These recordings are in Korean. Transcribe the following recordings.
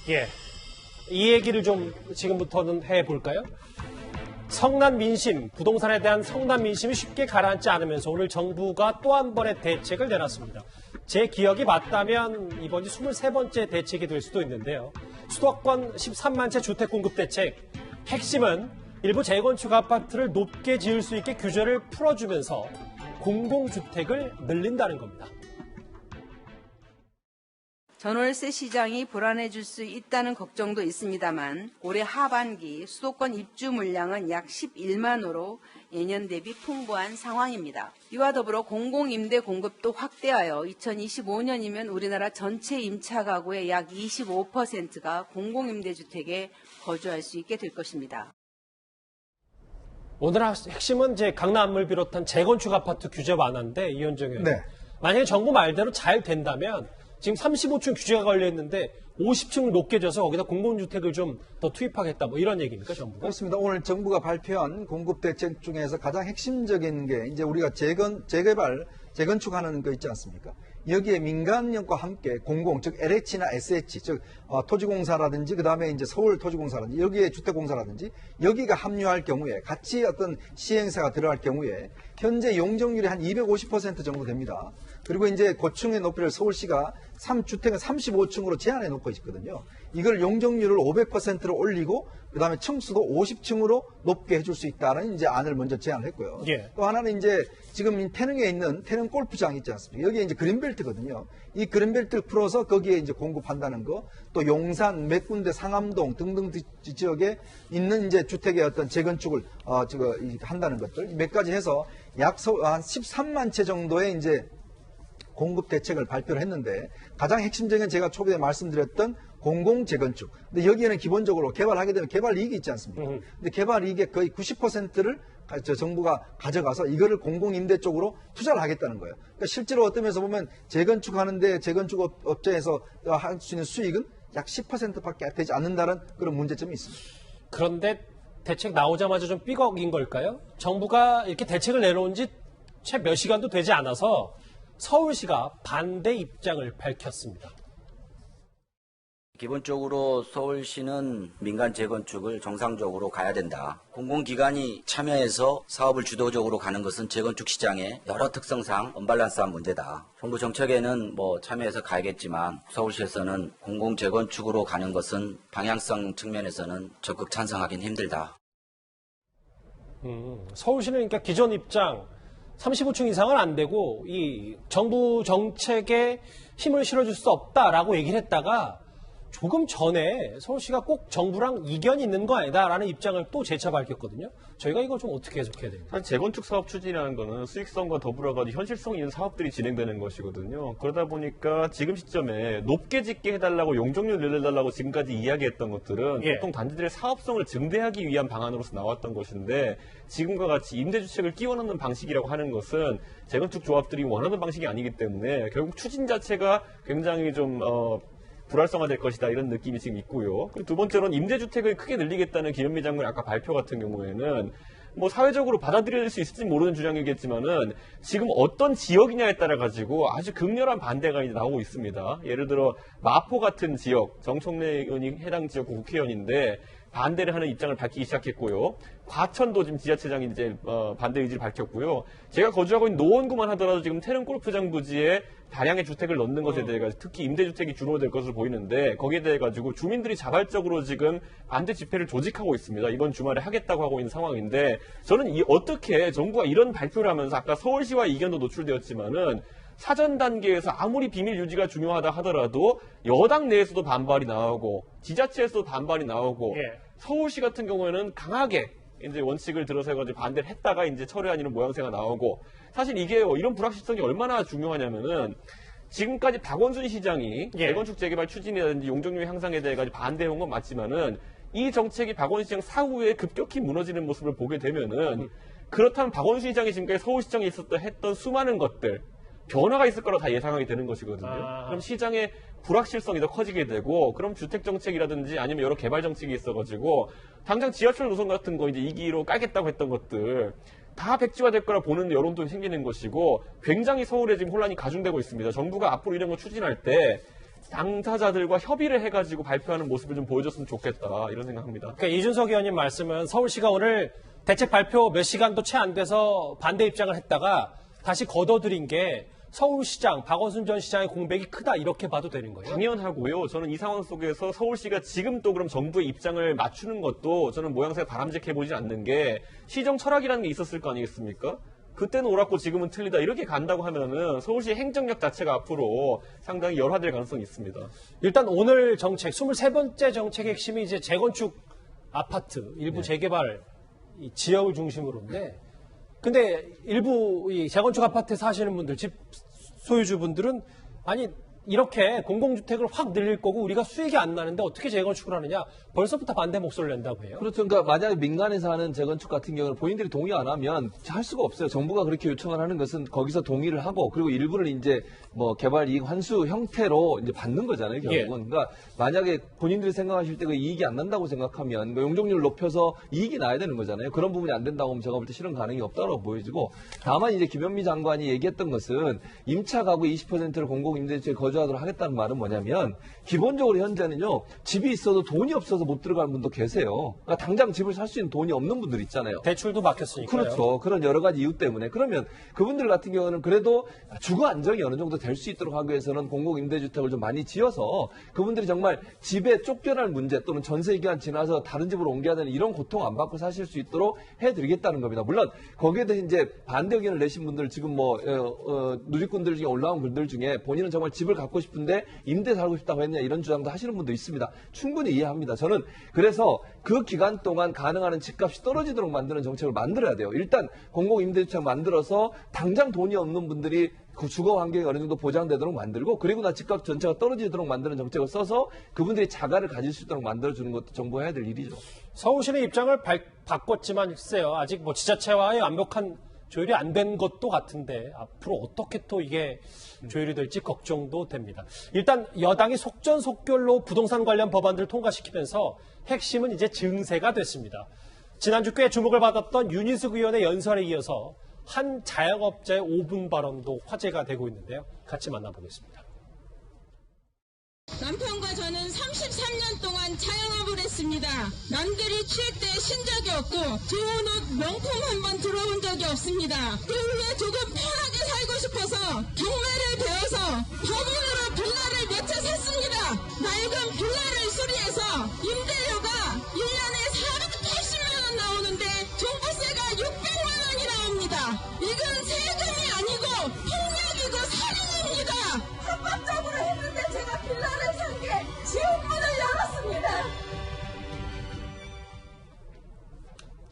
예, 이 얘기를 좀 지금부터는 해볼까요? 성난 민심, 부동산에 대한 성난 민심이 쉽게 가라앉지 않으면서 오늘 정부가 또 한 번의 대책을 내놨습니다. 제 기억이 맞다면 이번이 23번째 대책이 될 수도 있는데요. 수도권 13만 채 주택 공급 대책. 핵심은 일부 재건축 아파트를 높게 지을 수 있게 규제를 풀어주면서 공공주택을 늘린다는 겁니다. 전월세 시장이 불안해질 수 있다는 걱정도 있습니다만 올해 하반기 수도권 입주 물량은 약 11만호로 예년 대비 풍부한 상황입니다. 이와 더불어 공공임대 공급도 확대하여 2025년이면 우리나라 전체 임차 가구의 약 25%가 공공임대주택에 거주할 수 있게 될 것입니다. 오늘 핵심은 이제 강남을 비롯한 재건축 아파트 규제 완화인데 이현정 의원. 네. 만약에 정부 말대로 잘 된다면 지금 35층 규제가 걸려있는데 50층을 높게 줘서 거기다 공공주택을 좀 더 투입하겠다 뭐 이런 얘기입니까, 정부가? 그렇습니다. 오늘 정부가 발표한 공급대책 중에서 가장 핵심적인 게 이제 우리가 재개발, 재건축하는 거 있지 않습니까? 여기에 민간연과 함께 공공, 즉 LH나 SH, 즉 토지공사라든지 그다음에 이제 서울토지공사라든지 여기에 주택공사라든지 여기가 합류할 경우에 같이 어떤 시행사가 들어갈 경우에 현재 용적률이 한 250% 정도 됩니다. 그리고 이제 고층의 높이를 서울시가 3주택은 35층으로 제한해 놓고 있거든요. 이걸 용적률을 500%로 올리고 그다음에 층수도 50층으로 높게 해줄 수 있다는 이제 안을 먼저 제안을 했고요. 예. 또 하나는 이제 지금 태릉에 있는 태릉 골프장 있지 않습니까? 여기에 이제 그린벨트거든요. 이 그린벨트를 풀어서 거기에 이제 공급한다는 거, 또 용산, 몇 군데 상암동 등등 지역에 있는 이제 주택의 어떤 재건축을 한다는 것들 몇 가지 해서 약 한 13만 채 정도의 이제 공급 대책을 발표를 했는데 가장 핵심적인 제가 초기에 말씀드렸던 공공 재건축. 근데 여기에는 기본적으로 개발하게 되면 개발 이익이 있지 않습니까? 근데 개발 이익의 거의 90%를 정부가 가져가서 이거를 공공임대 쪽으로 투자를 하겠다는 거예요. 그러니까 실제로 어떤 면에서 보면 재건축하는데 재건축 업체에서 할 수 있는 수익은 약 10%밖에 되지 않는다는 그런 문제점이 있습니다. 그런데 대책 나오자마자 좀 삐걱인 걸까요? 정부가 이렇게 대책을 내놓은 지 채 몇 시간도 되지 않아서 서울시가 반대 입장을 밝혔습니다. 기본적으로 서울시는 민간 재건축을 정상적으로 가야 된다. 공공기관이 참여해서 사업을 주도적으로 가는 것은 재건축 시장의 여러 특성상 언밸런스한 문제다. 정부 정책에는 참여해서 가야겠지만 서울시에서는 공공 재건축으로 가는 것은 방향성 측면에서는 적극 찬성하기는 힘들다. 서울시는 그러니까 기존 입장 35층 이상은 안 되고 이 정부 정책에 힘을 실어줄 수 없다라고 얘기를 했다가 조금 전에 서울시가 꼭 정부랑 이견이 있는 거 아니다라는 입장을 또 재차 밝혔거든요. 저희가 이거 좀 어떻게 해석해야 됩니까? 사실 재건축 사업 추진이라는 거는 수익성과 더불어가지고 현실성 있는 사업들이 진행되는 것이거든요. 그러다 보니까 지금 시점에 높게 짓게 해달라고 용적률 늘려달라고 지금까지 이야기했던 것들은 보통 단지들의 사업성을 증대하기 위한 방안으로서 나왔던 것인데 지금과 같이 임대주택을 끼워 넣는 방식이라고 하는 것은 재건축 조합들이 원하는 방식이 아니기 때문에 결국 추진 자체가 굉장히 좀 불활성화될 것이다 이런 느낌이 지금 있고요. 그리고 두 번째로는 임대주택을 크게 늘리겠다는 김현미 장관의 아까 발표 같은 경우에는 뭐 사회적으로 받아들일 수 있을지 모르는 주장이겠지만은 지금 어떤 지역이냐에 따라 가지고 아주 극렬한 반대가 이제 나오고 있습니다. 예를 들어 마포 같은 지역, 정청래 의원이 해당 지역 국회의원인데 반대를 하는 입장을 밝히기 시작했고요. 과천도 지금 지자체장이 이제 반대 의지를 밝혔고요. 제가 거주하고 있는 노원구만 하더라도 지금 태릉 골프장 부지에 다량의 주택을 넣는 것에 대해 가지고 특히 임대주택이 주로 될 것으로 보이는데 거기에 대해 가지고 주민들이 자발적으로 지금 반대 집회를 조직하고 있습니다. 이번 주말에 하겠다고 하고 있는 상황인데 저는 어떻게 정부가 이런 발표를 하면서 아까 서울시와 이견도 노출되었지만은 사전 단계에서 아무리 비밀 유지가 중요하다 하더라도 여당 내에서도 반발이 나오고 지자체에서도 반발이 나오고 예. 서울시 같은 경우에는 강하게 이제 원칙을 들어서 해가지고 반대를 했다가 이제 철회하는 모양새가 나오고 사실 이게 이런 불확실성이 얼마나 중요하냐면은 지금까지 박원순 시장이 예. 재건축 재개발 추진이라든지 용적률 향상에 대해 가지고 반대해온 건 맞지만은 이 정책이 박원순 시장 사후에 급격히 무너지는 모습을 보게 되면은 그렇다면 박원순 시장이 지금까지 서울시장에 했던 수많은 것들 변화가 있을 거라고 다 예상하게 되는 것이거든요. 그럼 시장의 불확실성이 더 커지게 되고, 그럼 주택정책이라든지 아니면 여러 개발 정책이 있어가지고, 당장 지하철 노선 같은 거 이제 2기로 깔겠다고 했던 것들, 다 백지화될 거라 보는 여론도 생기는 것이고, 굉장히 서울에 지금 혼란이 가중되고 있습니다. 정부가 앞으로 이런 거 추진할 때, 당사자들과 협의를 해가지고 발표하는 모습을 좀 보여줬으면 좋겠다, 이런 생각합니다. 그러니까 이준석 의원님 말씀은 서울시가 오늘 대책 발표 몇 시간도 채 안 돼서 반대 입장을 했다가 다시 걷어들인 게 서울시장, 박원순 전 시장의 공백이 크다 이렇게 봐도 되는 거예요? 당연하고요. 저는 이 상황 속에서 서울시가 지금 또 그럼 정부의 입장을 맞추는 것도 저는 모양새가 바람직해 보이지 않는 게 시정 철학이라는 게 있었을 거 아니겠습니까? 그때는 옳았고 지금은 틀리다 이렇게 간다고 하면은 서울시의 행정력 자체가 앞으로 상당히 열화될 가능성이 있습니다. 일단 오늘 정책, 23번째 정책의 핵심이 이제 재건축 아파트, 일부 재개발 이 지역을 중심으로인데 근데 일부 이 재건축 아파트에 사시는 분들, 집 소유주분들은 아니 이렇게 공공주택을 확 늘릴 거고 우리가 수익이 안 나는데 어떻게 재건축을 하느냐 벌써부터 반대 목소리를 낸다고 해요. 그렇죠. 그러니까 만약에 민간에서 하는 재건축 같은 경우는 본인들이 동의 안 하면 할 수가 없어요. 정부가 그렇게 요청을 하는 것은 거기서 동의를 하고 그리고 일부를 이제 뭐 개발 이익 환수 형태로 이제 받는 거잖아요. 결국은. 그러니까 만약에 본인들이 생각하실 때 그 이익이 안 난다고 생각하면 용적률을 높여서 이익이 나야 되는 거잖아요. 그런 부분이 안 된다고 하면 제가 볼 때 실현 가능이 없다고 보여지고 다만 이제 김현미 장관이 얘기했던 것은 임차 가구 20%를 공공임대주택에 거주하도록 하겠다는 말은 뭐냐면 기본적으로 현재는요 집이 있어도 돈이 없어서 못 들어가는 분도 계세요. 그러니까 당장 집을 살 수 있는 돈이 없는 분들 있잖아요. 대출도 막혔으니까요. 그렇죠. 그런 여러 가지 이유 때문에 그러면 그분들 같은 경우는 그래도 주거 안정이 어느 정도 될 수 있도록 하기 위해서는 공공임대주택을 좀 많이 지어서 그분들이 정말 집에 쫓겨날 문제 또는 전세 기간 지나서 다른 집으로 옮겨야 되는 이런 고통 안 받고 사실 수 있도록 해드리겠다는 겁니다. 물론 거기에 대해 이제 반대 의견을 내신 분들 지금 뭐 누리꾼들 중에 올라온 분들 중에 본인은 정말 집을 갖고 싶은데 임대 살고 싶다고 했냐 이런 주장도 하시는 분도 있습니다. 충분히 이해합니다. 저는 그래서 그 기간 동안 가능한 집값이 떨어지도록 만드는 정책을 만들어야 돼요. 일단 공공임대주택 만들어서 당장 돈이 없는 분들이 그 주거 환경이 어느 정도 보장되도록 만들고 그리고 나 집값 전체가 떨어지도록 만드는 정책을 써서 그분들이 자가를 가질 수 있도록 만들어주는 것도 정부가 해야 될 일이죠. 서울시는 입장을 바꿨지만 글쎄요. 아직 뭐 지자체와의 완벽한 조율이 안 된 것도 같은데 앞으로 어떻게 또 이게 조율이 될지 걱정도 됩니다. 일단 여당이 속전속결로 부동산 관련 법안들을 통과시키면서 핵심은 이제 증세가 됐습니다. 지난주 꽤 주목을 받았던 윤희숙 의원의 연설에 이어서 한 자영업자의 5분 발언도 화제가 되고 있는데요. 같이 만나보겠습니다. 남편과 저는 33년 동안 자영업을 했습니다. 남들이 취할 때 신 적이 없고 좋은 옷 명품 한 번 들어본 적이 없습니다. 그 후에 조금 편하게 살고 싶어서 경매를 배워서 법인으로 빌라를 몇 채 샀습니다. 낡은 빌라를 수리해서 임대료가 1년에 480만 원 나오는데 종부세가 600만 원이 나옵니다. 이건 세금이 아니고 폭력이고 살인입니다. 합법적으로 했는데 제가 빌라를 산 게 지옥문을 열었습니다.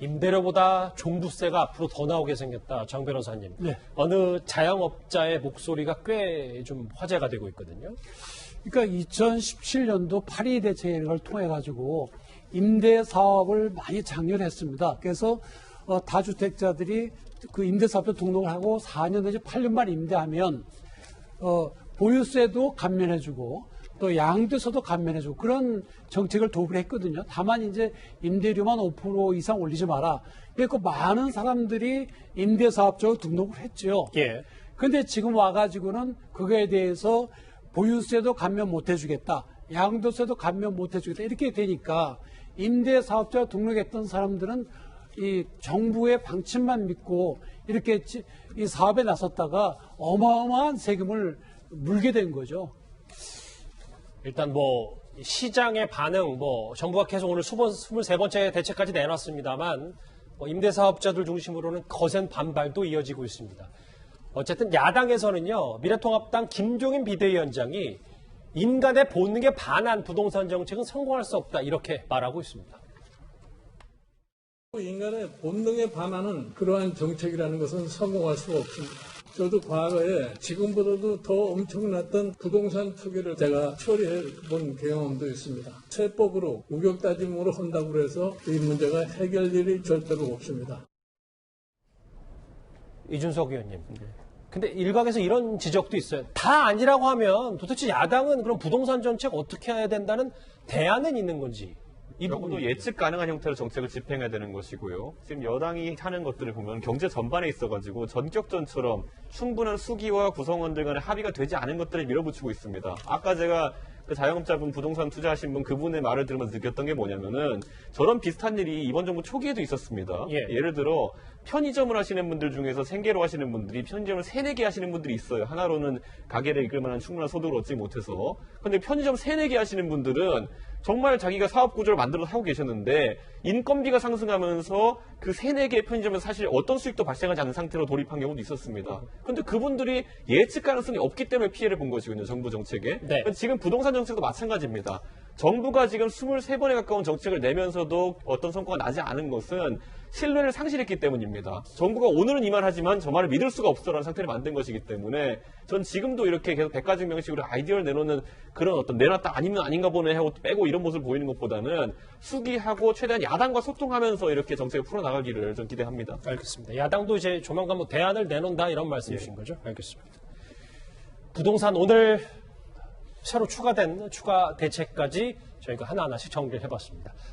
임대료보다 종부세가 앞으로 더 나오게 생겼다. 정 변호사님. 네. 어느 자영업자의 목소리가 꽤 좀 화제가 되고 있거든요. 그러니까 2017년도 파리 대책을 통해 가지고 임대 사업을 많이 장려했습니다. 그래서 다주택자들이 그 임대사업에 등록을 하고 4년 내지 8년 만에 임대하면 보유세도 감면해주고 또 양도세도 감면해주고 그런 정책을 도입을 했거든요. 다만 이제 임대료만 5% 이상 올리지 마라. 그래서 많은 사람들이 임대사업자로 등록을 했죠. 예. 근데 지금 와가지고는 그거에 대해서 보유세도 감면 못 해주겠다. 양도세도 감면 못 해주겠다. 이렇게 되니까 임대사업자 등록했던 사람들은 이 정부의 방침만 믿고 이렇게 이 사업에 나섰다가 어마어마한 세금을 물게 된 거죠. 일단 뭐 시장의 반응, 뭐 정부가 계속 오늘 23번째 대책까지 내놨습니다만 뭐 임대사업자들 중심으로는 거센 반발도 이어지고 있습니다. 어쨌든 야당에서는요, 미래통합당 김종인 비대위원장이 인간의 본능에 반한 부동산 정책은 성공할 수 없다 이렇게 말하고 있습니다. 인간의 본능에 반하는 그러한 정책이라는 것은 성공할 수가 없습니다. 저도 과거에 지금보다도 더 엄청났던 부동산 투기를 제가 처리해 본 경험도 있습니다. 세법으로 우격 따짐으로 한다고 해서 이 문제가 해결일이 절대로 없습니다. 이준석 의원님. 근데 일각에서 이런 지적도 있어요. 다 아니라고 하면 도대체 야당은 그럼 부동산 정책 어떻게 해야 된다는 대안은 있는 건지. 이 적어도 부분이 예측 가능한 형태로 정책을 집행해야 되는 것이고요. 지금 여당이 하는 것들을 보면 경제 전반에 있어가지고 전격전처럼 충분한 수기와 구성원들 간의 합의가 되지 않은 것들을 밀어붙이고 있습니다. 아까 제가 그 자영업자분 부동산 투자하신 분 그분의 말을 들으면서 느꼈던 게 뭐냐면은 저런 비슷한 일이 이번 정부 초기에도 있었습니다. 예. 예를 들어 편의점을 하시는 분들 중에서 생계로 하시는 분들이 편의점을 3-4개 하시는 분들이 있어요. 하나로는 가게를 이끌 만한 충분한 소득을 얻지 못해서. 근데 편의점 3-4개 하시는 분들은 정말 자기가 사업 구조를 만들어서 하고 계셨는데 인건비가 상승하면서 그 3-4개의 편의점에서 사실 어떤 수익도 발생하지 않는 상태로 돌입한 경우도 있었습니다. 근데 그분들이 예측 가능성이 없기 때문에 피해를 본 것이거든요. 정부 정책에. 네. 지금 부동산 정책도 마찬가지입니다. 정부가 지금 23번에 가까운 정책을 내면서도 어떤 성과가 나지 않은 것은 신뢰를 상실했기 때문입니다. 정부가 오늘은 이 말 하지만 저 말을 믿을 수가 없어라는 상태를 만든 것이기 때문에 전 지금도 이렇게 계속 백가증명식으로 아이디어를 내놓는 그런 어떤 내놨다 아니면 아닌가 보네 하고 빼고 이런 모습을 보이는 것보다는 수기하고 최대한 야당과 소통하면서 이렇게 정책을 풀어나가기를 좀 기대합니다. 알겠습니다. 야당도 이제 조만간 뭐 대안을 내놓는다 이런 말씀이신 거죠? 알겠습니다. 부동산 오늘 새로 추가 대책까지 저희가 하나하나씩 정리를 해봤습니다.